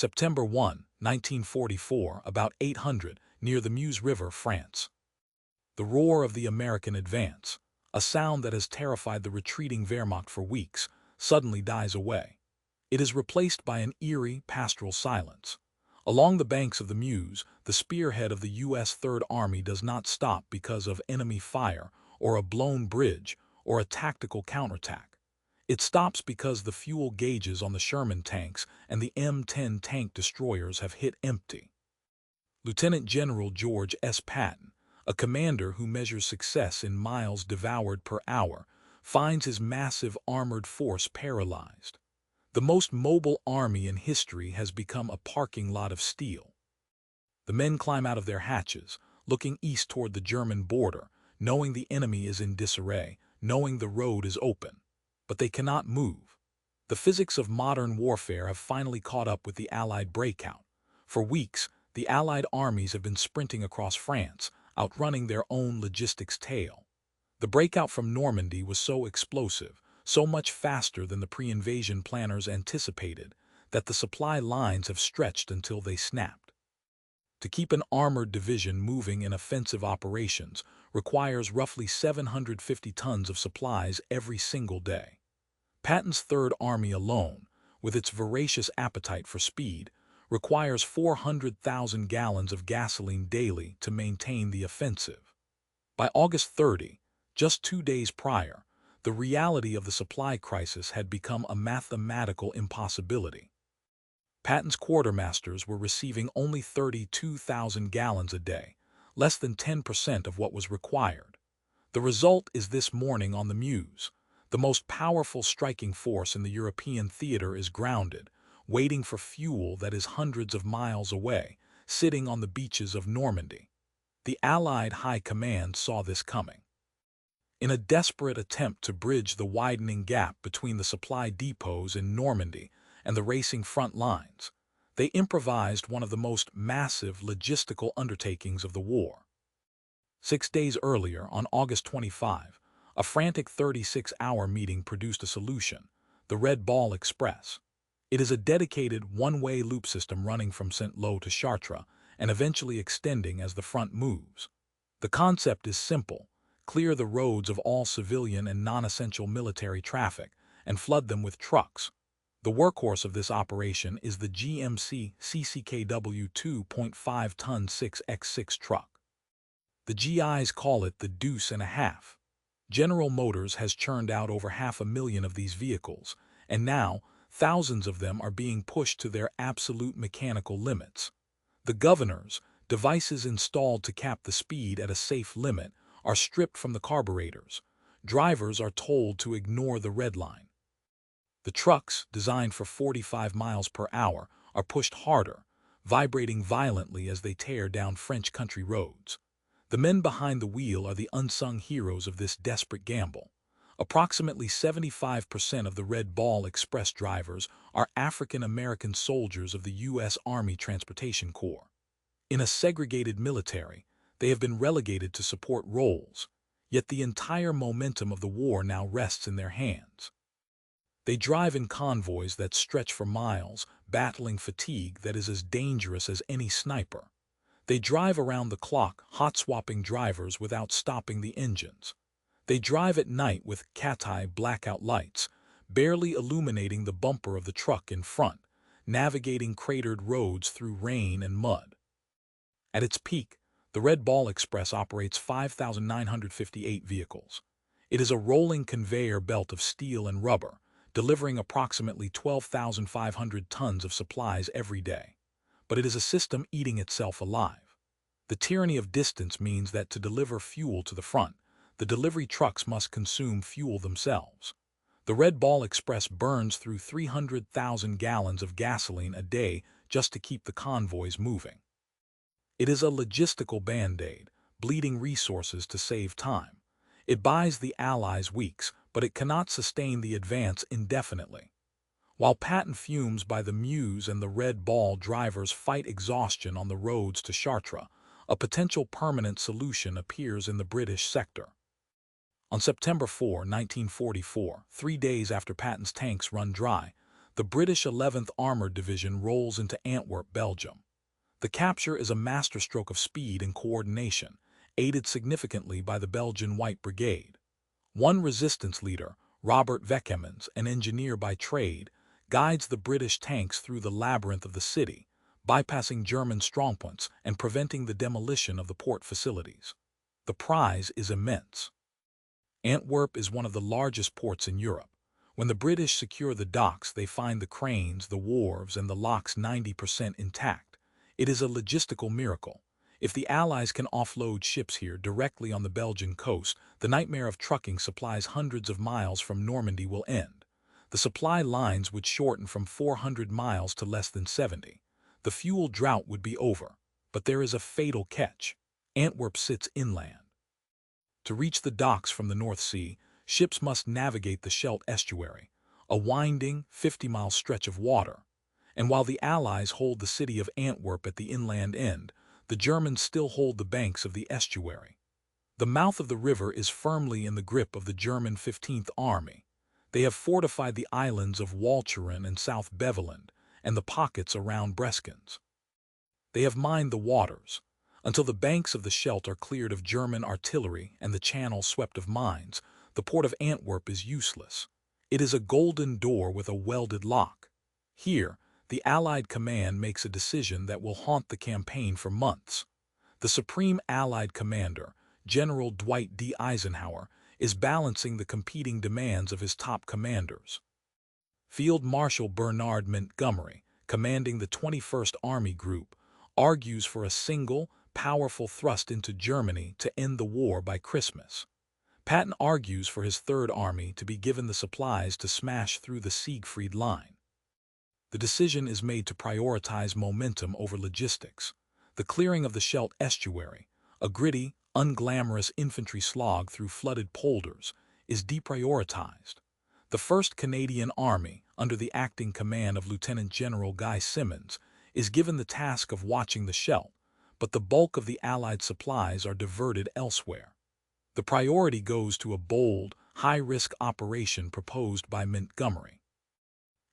September 1, 1944, about 800, near the Meuse River, France. The roar of the American advance, a sound that has terrified the retreating Wehrmacht for weeks, suddenly dies away. It is replaced by an eerie, pastoral silence. Along the banks of the Meuse, the spearhead of the U.S. Third Army does not stop because of enemy fire, or a blown bridge, or a tactical counterattack. It stops because the fuel gauges on the Sherman tanks and the M10 tank destroyers have hit empty. Lieutenant General George S. Patton, a commander who measures success in miles devoured per hour, finds his massive armored force paralyzed. The most mobile army in history has become a parking lot of steel. The men climb out of their hatches, looking east toward the German border, knowing the enemy is in disarray, knowing the road is open. But they cannot move. The physics of modern warfare have finally caught up with the Allied breakout. For weeks, the Allied armies have been sprinting across France, outrunning their own logistics tail. The breakout from Normandy was so explosive, so much faster than the pre-invasion planners anticipated, that the supply lines have stretched until they snapped. To keep an armored division moving in offensive operations requires roughly 750 tons of supplies every single day. Patton's Third Army alone, with its voracious appetite for speed, requires 400,000 gallons of gasoline daily to maintain the offensive. By August 30, just 2 days prior, the reality of the supply crisis had become a mathematical impossibility. Patton's quartermasters were receiving only 32,000 gallons a day, less than 10% of what was required. The result is this morning on the Meuse. The most powerful striking force in the European theater is grounded, waiting for fuel that is hundreds of miles away, sitting on the beaches of Normandy. The Allied High Command saw this coming. In a desperate attempt to bridge the widening gap between the supply depots in Normandy and the racing front lines, they improvised one of the most massive logistical undertakings of the war. 6 days earlier, on August 25, a frantic 36-hour meeting produced a solution: the Red Ball Express. It is a dedicated one-way loop system running from Saint-Lô to Chartres and eventually extending as the front moves. The concept is simple: clear the roads of all civilian and non-essential military traffic and flood them with trucks. The workhorse of this operation is the GMC CCKW 2.5-ton 6x6 truck. The GIs call it the deuce and a half. General Motors has churned out over 500,000 of these vehicles, and now thousands of them are being pushed to their absolute mechanical limits. The governors, devices installed to cap the speed at a safe limit, are stripped from the carburetors. Drivers are told to ignore the red line. The trucks, designed for 45 miles per hour, are pushed harder, vibrating violently as they tear down French country roads. The men behind the wheel are the unsung heroes of this desperate gamble. Approximately 75% of the Red Ball Express drivers are African-American soldiers of the U.S. Army Transportation Corps. In a segregated military, they have been relegated to support roles, yet the entire momentum of the war now rests in their hands. They drive in convoys that stretch for miles, battling fatigue that is as dangerous as any sniper. They drive around the clock, hot-swapping drivers without stopping the engines. They drive at night with cat-eye blackout lights, barely illuminating the bumper of the truck in front, navigating cratered roads through rain and mud. At its peak, the Red Ball Express operates 5,958 vehicles. It is a rolling conveyor belt of steel and rubber, delivering approximately 12,500 tons of supplies every day. But it is a system eating itself alive. The tyranny of distance means that to deliver fuel to the front, the delivery trucks must consume fuel themselves. The Red Ball Express burns through 300,000 gallons of gasoline a day just to keep the convoys moving. It is a logistical band-aid, bleeding resources to save time. It buys the Allies weeks, but it cannot sustain the advance indefinitely. While Patton fumes by the Meuse and the Red Ball drivers fight exhaustion on the roads to Chartres, a potential permanent solution appears in the British sector. On September 4, 1944, 3 days after Patton's tanks run dry, the British 11th Armoured Division rolls into Antwerp, Belgium. The capture is a masterstroke of speed and coordination, aided significantly by the Belgian White Brigade. One resistance leader, Robert Veckemans, an engineer by trade, guides the British tanks through the labyrinth of the city, bypassing German strongpoints and preventing the demolition of the port facilities. The prize is immense. Antwerp is one of the largest ports in Europe. When the British secure the docks, they find the cranes, the wharves, and the locks 90% intact. It is a logistical miracle. If the Allies can offload ships here directly on the Belgian coast, the nightmare of trucking supplies hundreds of miles from Normandy will end. The supply lines would shorten from 400 miles to less than 70. The fuel drought would be over. But there is a fatal catch. Antwerp sits inland. To reach the docks from the North Sea, ships must navigate the Scheldt estuary, a winding, 50-mile stretch of water. And while the Allies hold the city of Antwerp at the inland end, the Germans still hold the banks of the estuary. The mouth of the river is firmly in the grip of the German 15th Army. They have fortified the islands of Walcheren and South Beveland, and the pockets around Breskens. They have mined the waters. Until the banks of the Scheldt are cleared of German artillery and the channel swept of mines, the port of Antwerp is useless. It is a golden door with a welded lock. Here, the Allied command makes a decision that will haunt the campaign for months. The Supreme Allied Commander, General Dwight D. Eisenhower, is balancing the competing demands of his top commanders. Field Marshal Bernard Montgomery, commanding the 21st Army Group, argues for a single, powerful thrust into Germany to end the war by Christmas. Patton argues for his Third Army to be given the supplies to smash through the Siegfried Line. The decision is made to prioritize momentum over logistics. The clearing of the Scheldt estuary, a gritty, unglamorous infantry slog through flooded polders, is deprioritized. The 1st Canadian Army, under the acting command of Lieutenant General Guy Simonds, is given the task of watching the Scheldt, but the bulk of the Allied supplies are diverted elsewhere. The priority goes to a bold, high-risk operation proposed by Montgomery.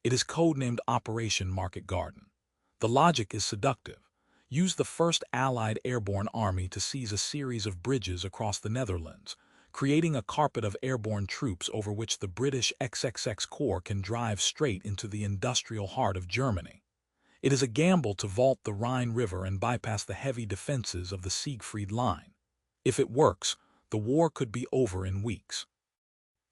It is codenamed Operation Market Garden. The logic is seductive. Use the 1st Allied Airborne Army to seize a series of bridges across the Netherlands, creating a carpet of airborne troops over which the British XXX Corps can drive straight into the industrial heart of Germany. It is a gamble to vault the Rhine River and bypass the heavy defenses of the Siegfried Line. If it works, the war could be over in weeks.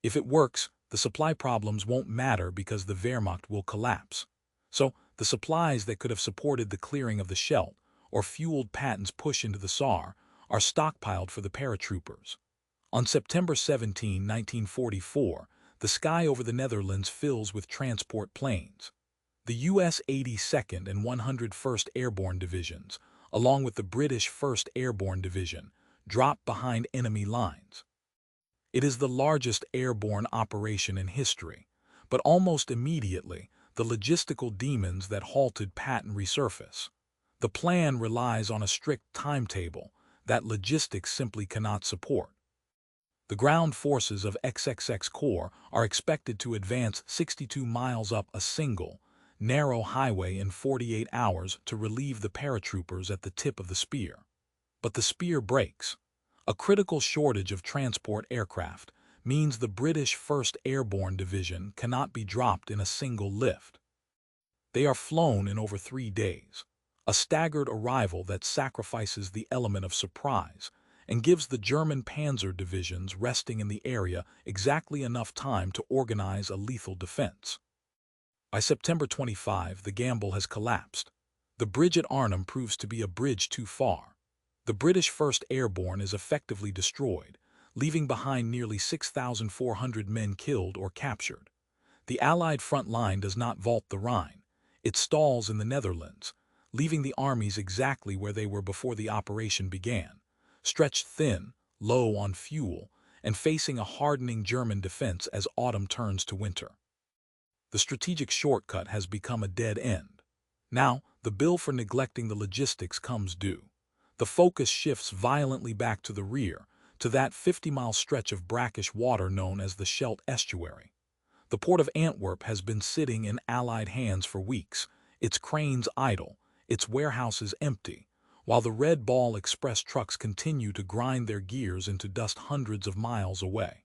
If it works, the supply problems won't matter because the Wehrmacht will collapse. So, the supplies that could have supported the clearing of the Scheldt or fueled Patton's push into the Saar are stockpiled for the paratroopers. On September 17, 1944, the sky over the Netherlands fills with transport planes. The U.S. 82nd and 101st Airborne Divisions, along with the British 1st Airborne Division, drop behind enemy lines. It is the largest airborne operation in history, but almost immediately, the logistical demons that halted Patton resurface. The plan relies on a strict timetable that logistics simply cannot support. The ground forces of XXX Corps are expected to advance 62 miles up a single, narrow highway in 48 hours to relieve the paratroopers at the tip of the spear. But the spear breaks. A critical shortage of transport aircraft means the British 1st Airborne Division cannot be dropped in a single lift. They are flown in over 3 days, a staggered arrival that sacrifices the element of surprise and gives the German panzer divisions resting in the area exactly enough time to organize a lethal defense. By September 25, the gamble has collapsed. The bridge at Arnhem proves to be a bridge too far. The British 1st Airborne is effectively destroyed, leaving behind nearly 6,400 men killed or captured. The Allied front line does not vault the Rhine. It stalls in the Netherlands, leaving the armies exactly where they were before the operation began, stretched thin, low on fuel, and facing a hardening German defense as autumn turns to winter. The strategic shortcut has become a dead end. Now, the bill for neglecting the logistics comes due. The focus shifts violently back to the rear, to that 50-mile stretch of brackish water known as the Scheldt estuary. The port of Antwerp has been sitting in Allied hands for weeks, its cranes idle, its warehouses empty, while the Red Ball Express trucks continue to grind their gears into dust hundreds of miles away.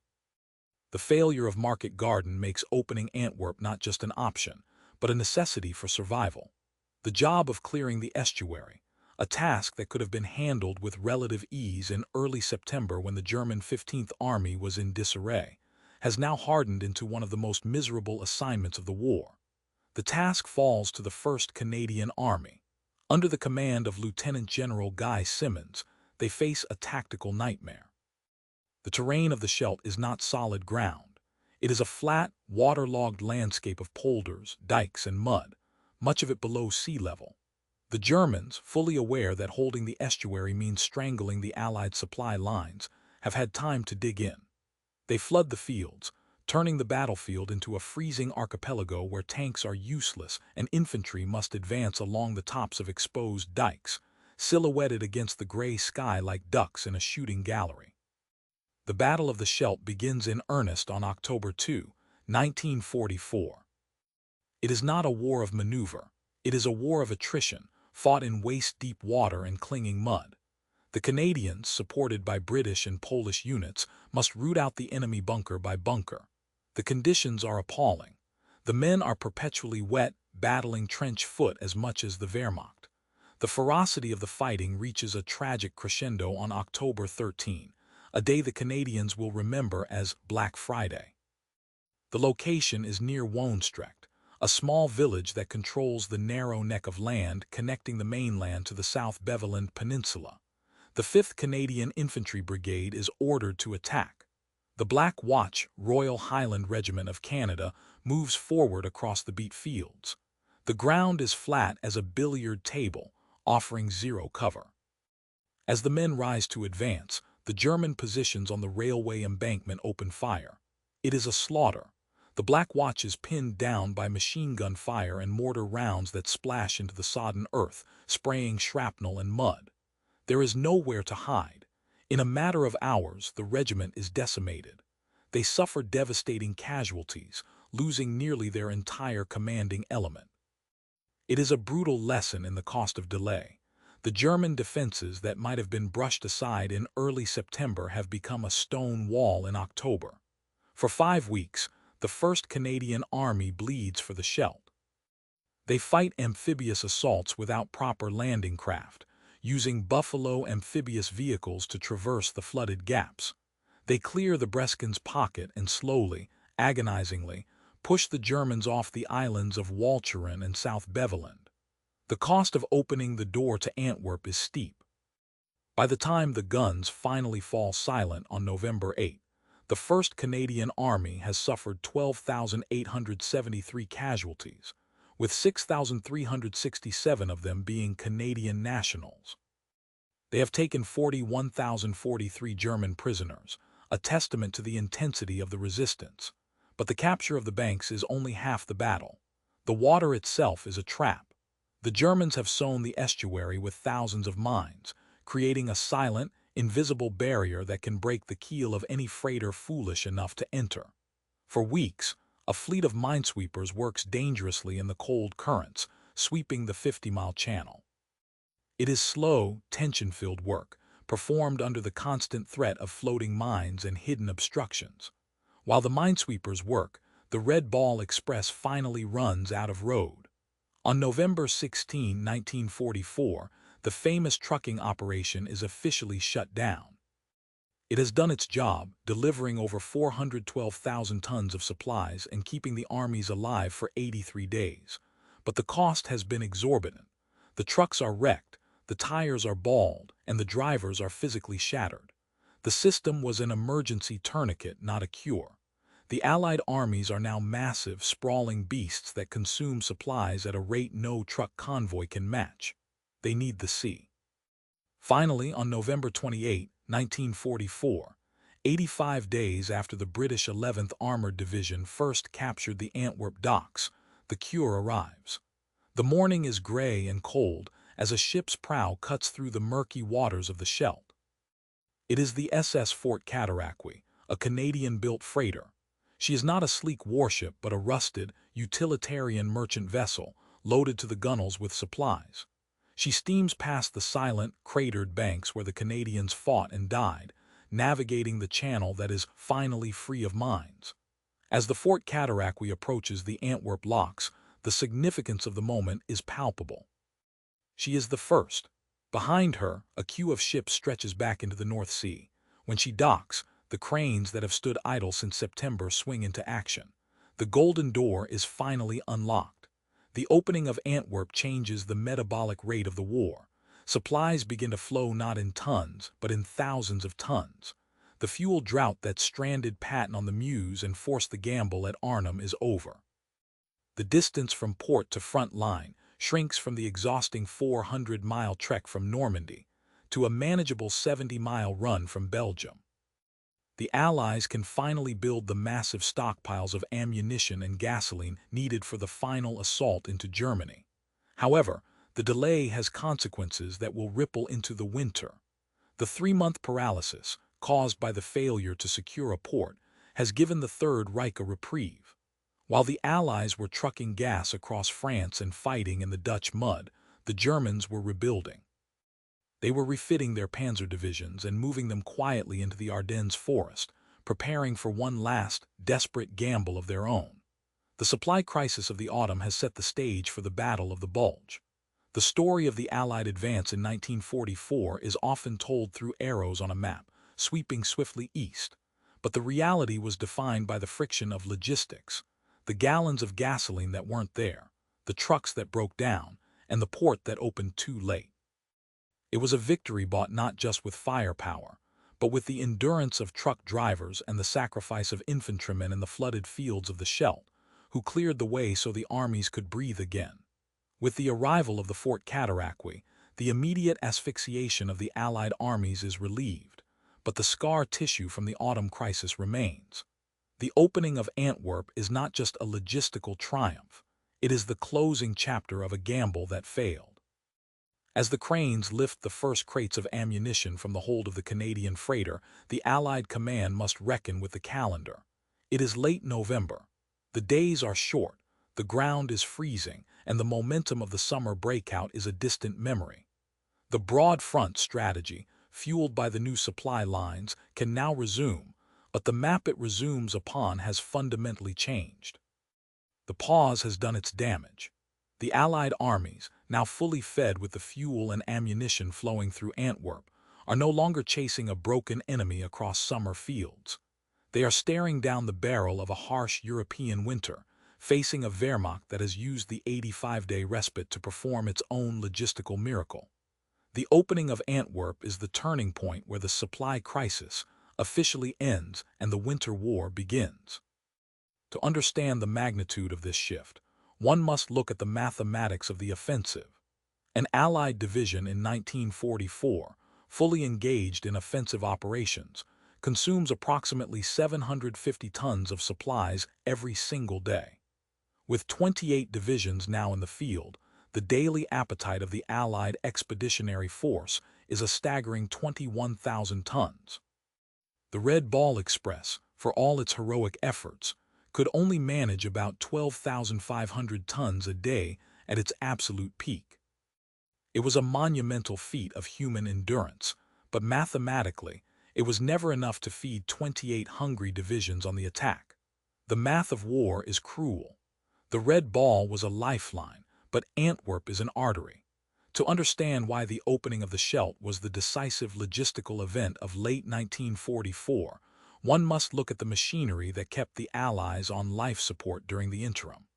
The failure of Market Garden makes opening Antwerp not just an option, but a necessity for survival. The job of clearing the estuary, a task that could have been handled with relative ease in early September when the German 15th Army was in disarray, has now hardened into one of the most miserable assignments of the war. The task falls to the 1st Canadian Army. Under the command of Lieutenant General Guy Simonds, they face a tactical nightmare. The terrain of the Scheldt is not solid ground. It is a flat, waterlogged landscape of polders, dikes, and mud, much of it below sea level. The Germans, fully aware that holding the estuary means strangling the Allied supply lines, have had time to dig in. They flood the fields, turning the battlefield into a freezing archipelago where tanks are useless and infantry must advance along the tops of exposed dikes, silhouetted against the gray sky like ducks in a shooting gallery. The Battle of the Scheldt begins in earnest on October 2, 1944. It is not a war of maneuver. It is a war of attrition, fought in waist-deep water and clinging mud. The Canadians, supported by British and Polish units, must root out the enemy bunker by bunker. The conditions are appalling. The men are perpetually wet, battling trench foot as much as the Wehrmacht. The ferocity of the fighting reaches a tragic crescendo on October 13, a day the Canadians will remember as Black Friday. The location is near Woonstrecht, a small village that controls the narrow neck of land connecting the mainland to the South Beveland Peninsula. The 5th Canadian Infantry Brigade is ordered to attack. The Black Watch Royal Highland Regiment of Canada moves forward across the beat fields. The ground is flat as a billiard table, offering zero cover. As the men rise to advance, the German positions on the railway embankment open fire. It is a slaughter. The Black Watch is pinned down by machine gun fire and mortar rounds that splash into the sodden earth, spraying shrapnel and mud. There is nowhere to hide. In a matter of hours, the regiment is decimated. They suffer devastating casualties, losing nearly their entire commanding element. It is a brutal lesson in the cost of delay. The German defenses that might have been brushed aside in early September have become a stone wall in October. For 5 weeks, the 1st Canadian Army bleeds for the Scheldt. They fight amphibious assaults without proper landing craft, using Buffalo amphibious vehicles to traverse the flooded gaps. They clear the Breskens pocket and slowly, agonizingly, push the Germans off the islands of Walcheren and South Beveland. The cost of opening the door to Antwerp is steep. By the time the guns finally fall silent on November 8, the 1st Canadian Army has suffered 12,873 casualties, with 6,367 of them being Canadian nationals. They have taken 41,043 German prisoners, a testament to the intensity of the resistance. But the capture of the banks is only half the battle. The water itself is a trap. The Germans have sown the estuary with thousands of mines, creating a silent, invisible barrier that can break the keel of any freighter foolish enough to enter. For weeks, a fleet of minesweepers works dangerously in the cold currents, sweeping the 50-mile channel. It is slow, tension-filled work, performed under the constant threat of floating mines and hidden obstructions. While the minesweepers work, the Red Ball Express finally runs out of road. On November 16, 1944, the famous trucking operation is officially shut down. It has done its job, delivering over 412,000 tons of supplies and keeping the armies alive for 83 days. But the cost has been exorbitant. The trucks are wrecked, the tires are bald, and the drivers are physically shattered. The system was an emergency tourniquet, not a cure. The Allied armies are now massive, sprawling beasts that consume supplies at a rate no truck convoy can match. They need the sea. Finally, on November 28, 1944, 85 days after the British 11th Armored Division first captured the Antwerp docks, the cure arrives. The morning is gray and cold as a ship's prow cuts through the murky waters of the Scheldt. It is the SS Fort Cataraqui, a Canadian-built freighter. She is not a sleek warship but a rusted, utilitarian merchant vessel, loaded to the gunwales with supplies. She steams past the silent, cratered banks where the Canadians fought and died, navigating the channel that is finally free of mines. As the Fort Cataraqui approaches the Antwerp locks, the significance of the moment is palpable. She is the first. Behind her, a queue of ships stretches back into the North Sea. When she docks, the cranes that have stood idle since September swing into action. The Golden Door is finally unlocked. The opening of Antwerp changes the metabolic rate of the war. Supplies begin to flow not in tons, but in thousands of tons. The fuel drought that stranded Patton on the Meuse and forced the gamble at Arnhem is over. The distance from port to front line shrinks from the exhausting 400-mile trek from Normandy to a manageable 70-mile run from Belgium. The Allies can finally build the massive stockpiles of ammunition and gasoline needed for the final assault into Germany. However, the delay has consequences that will ripple into the winter. The 3-month paralysis, caused by the failure to secure a port, has given the Third Reich a reprieve. While the Allies were trucking gas across France and fighting in the Dutch mud, the Germans were rebuilding. They were refitting their panzer divisions and moving them quietly into the Ardennes forest, preparing for one last, desperate gamble of their own. The supply crisis of the autumn has set the stage for the Battle of the Bulge. The story of the Allied advance in 1944 is often told through arrows on a map, sweeping swiftly east. But the reality was defined by the friction of logistics, the gallons of gasoline that weren't there, the trucks that broke down, and the port that opened too late. It was a victory bought not just with firepower, but with the endurance of truck drivers and the sacrifice of infantrymen in the flooded fields of the Scheldt, who cleared the way so the armies could breathe again. With the arrival of the Fort Cataraqui, the immediate asphyxiation of the Allied armies is relieved, but the scar tissue from the autumn crisis remains. The opening of Antwerp is not just a logistical triumph, it is the closing chapter of a gamble that failed. As the cranes lift the first crates of ammunition from the hold of the Canadian freighter, the Allied command must reckon with the calendar. It is late November. The days are short, the ground is freezing, and the momentum of the summer breakout is a distant memory. The broad front strategy, fueled by the new supply lines, can now resume, but the map it resumes upon has fundamentally changed. The pause has done its damage. The Allied armies, now fully fed with the fuel and ammunition flowing through Antwerp, are no longer chasing a broken enemy across summer fields. They are staring down the barrel of a harsh European winter, facing a Wehrmacht that has used the 85-day respite to perform its own logistical miracle. The opening of Antwerp is the turning point where the supply crisis officially ends and the winter war begins. To understand the magnitude of this shift, one must look at the mathematics of the offensive. An Allied division in 1944, fully engaged in offensive operations, consumes approximately 750 tons of supplies every single day. With 28 divisions now in the field, the daily appetite of the Allied Expeditionary Force is a staggering 21,000 tons. The Red Ball Express, for all its heroic efforts, could only manage about 12,500 tons a day at its absolute peak. It was a monumental feat of human endurance, but mathematically, it was never enough to feed 28 hungry divisions on the attack. The math of war is cruel. The Red Ball was a lifeline, but Antwerp is an artery. To understand why the opening of the Scheldt was the decisive logistical event of late 1944, one must look at the machinery that kept the Allies on life support during the interim.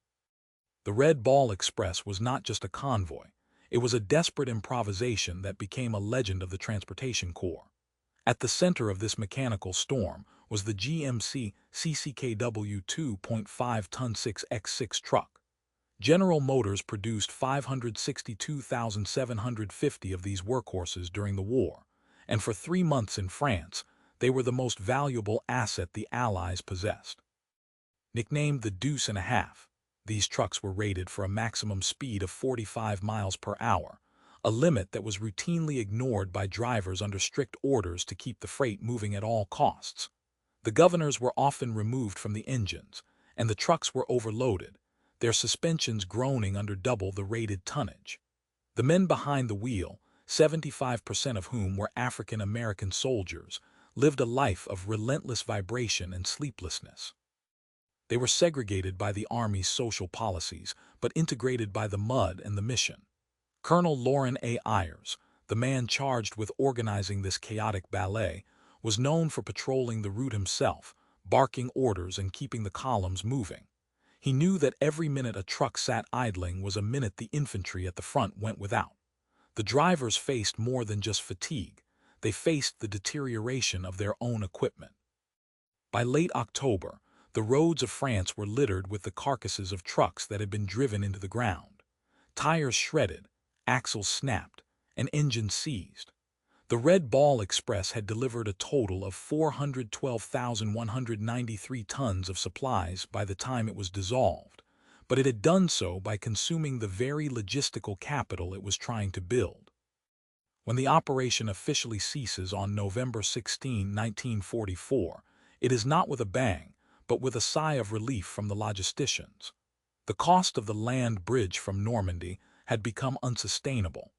The Red Ball Express was not just a convoy, it was a desperate improvisation that became a legend of the Transportation Corps. At the center of this mechanical storm was the GMC CCKW 2.5-ton 6x6 truck. General Motors produced 562,750 of these workhorses during the war, and for 3 months in France, they were the most valuable asset the Allies possessed. Nicknamed the Deuce and a Half, these trucks were rated for a maximum speed of 45 miles per hour, a limit that was routinely ignored by drivers under strict orders to keep the freight moving at all costs. The governors were often removed from the engines, and the trucks were overloaded, their suspensions groaning under double the rated tonnage. The men behind the wheel, 75% of whom were African American soldiers, lived a life of relentless vibration and sleeplessness. They were segregated by the Army's social policies, but integrated by the mud and the mission. Colonel Loren A. Ayers, the man charged with organizing this chaotic ballet, was known for patrolling the route himself, barking orders and keeping the columns moving. He knew that every minute a truck sat idling was a minute the infantry at the front went without. The drivers faced more than just fatigue. They faced the deterioration of their own equipment. By late October, the roads of France were littered with the carcasses of trucks that had been driven into the ground. Tires shredded, axles snapped, and engines seized. The Red Ball Express had delivered a total of 412,193 tons of supplies by the time it was dissolved, but it had done so by consuming the very logistical capital it was trying to build. When the operation officially ceases on November 16, 1944, it is not with a bang, but with a sigh of relief from the logisticians. The cost of the land bridge from Normandy had become unsustainable.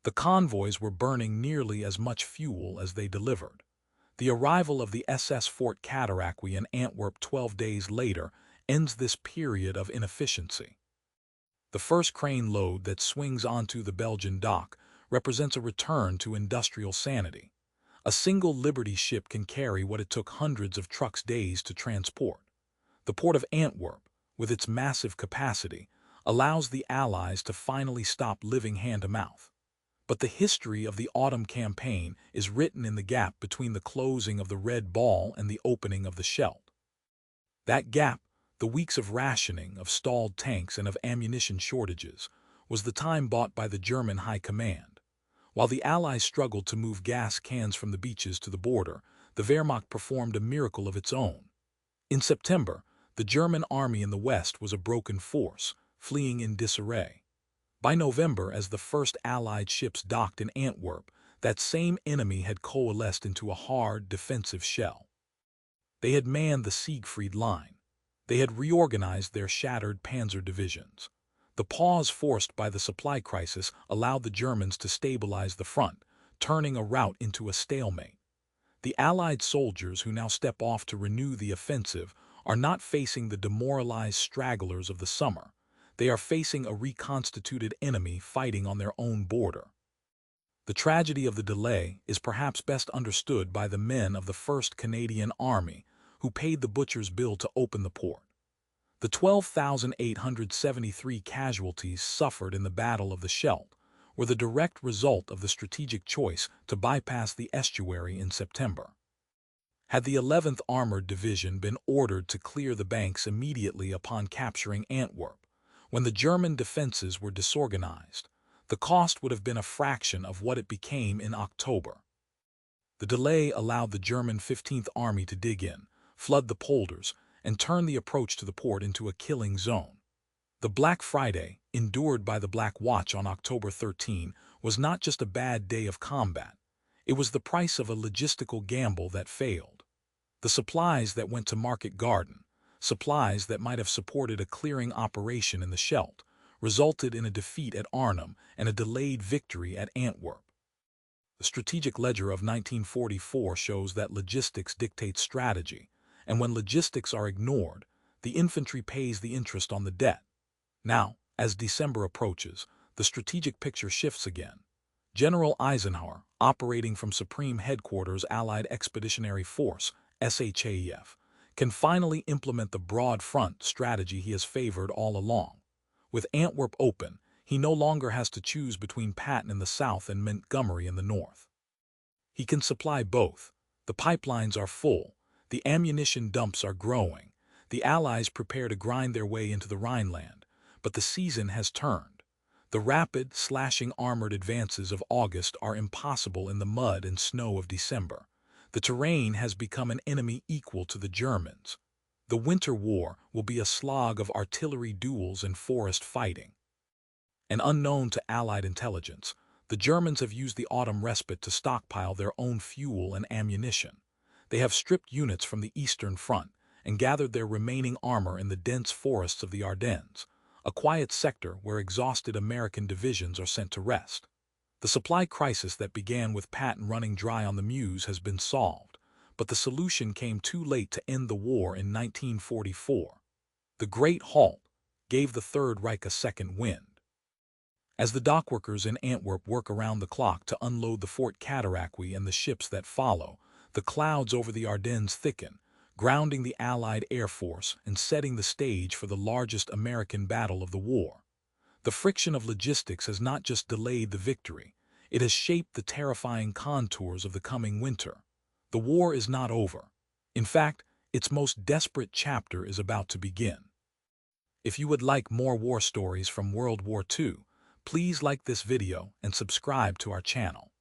The convoys were burning nearly as much fuel as they delivered. The arrival of the SS Fort Cataraqui in Antwerp 12 days later ends this period of inefficiency. The first crane load that swings onto the Belgian dock represents a return to industrial sanity. A single Liberty ship can carry what it took hundreds of trucks days to transport. The port of Antwerp, with its massive capacity, allows the Allies to finally stop living hand-to-mouth. But the history of the Autumn Campaign is written in the gap between the closing of the Red Ball and the opening of the Scheldt. That gap, the weeks of rationing, of stalled tanks, and of ammunition shortages, was the time bought by the German High Command. While the Allies struggled to move gas cans from the beaches to the border, the Wehrmacht performed a miracle of its own. In September, the German army in the West was a broken force, fleeing in disarray. By November, as the first Allied ships docked in Antwerp, that same enemy had coalesced into a hard, defensive shell. They had manned the Siegfried Line. They had reorganized their shattered panzer divisions. The pause forced by the supply crisis allowed the Germans to stabilize the front, turning a rout into a stalemate. The Allied soldiers who now step off to renew the offensive are not facing the demoralized stragglers of the summer. They are facing a reconstituted enemy fighting on their own border. The tragedy of the delay is perhaps best understood by the men of the 1st Canadian Army who paid the butcher's bill to open the port. The 12,873 casualties suffered in the Battle of the Scheldt were the direct result of the strategic choice to bypass the estuary in September. Had the 11th Armored Division been ordered to clear the banks immediately upon capturing Antwerp, when the German defenses were disorganized, the cost would have been a fraction of what it became in October. The delay allowed the German 15th Army to dig in, flood the polders, and turn the approach to the port into a killing zone. The Black Friday, endured by the Black Watch on October 13, was not just a bad day of combat. It was the price of a logistical gamble that failed. The supplies that went to Market Garden, supplies that might have supported a clearing operation in the Scheldt, resulted in a defeat at Arnhem and a delayed victory at Antwerp. The strategic ledger of 1944 shows that logistics dictates strategy, and when logistics are ignored, the infantry pays the interest on the debt. Now, as December approaches, the strategic picture shifts again. General Eisenhower, operating from Supreme Headquarters Allied Expeditionary Force, SHAEF, can finally implement the broad front strategy he has favored all along. With Antwerp open, he no longer has to choose between Patton in the south and Montgomery in the north. He can supply both. The pipelines are full. The ammunition dumps are growing. The Allies prepare to grind their way into the Rhineland, but the season has turned. The rapid, slashing armored advances of August are impossible in the mud and snow of December. The terrain has become an enemy equal to the Germans. The winter war will be a slog of artillery duels and forest fighting. And unknown to Allied intelligence, the Germans have used the autumn respite to stockpile their own fuel and ammunition. They have stripped units from the Eastern Front and gathered their remaining armor in the dense forests of the Ardennes, a quiet sector where exhausted American divisions are sent to rest. The supply crisis that began with Patton running dry on the Meuse has been solved, but the solution came too late to end the war in 1944. The Great Halt gave the Third Reich a second wind. As the dockworkers in Antwerp work around the clock to unload the Fort Cataraqui and the ships that follow, the clouds over the Ardennes thicken, grounding the Allied Air Force and setting the stage for the largest American battle of the war. The friction of logistics has not just delayed the victory, it has shaped the terrifying contours of the coming winter. The war is not over. In fact, its most desperate chapter is about to begin. If you would like more war stories from World War II, please like this video and subscribe to our channel.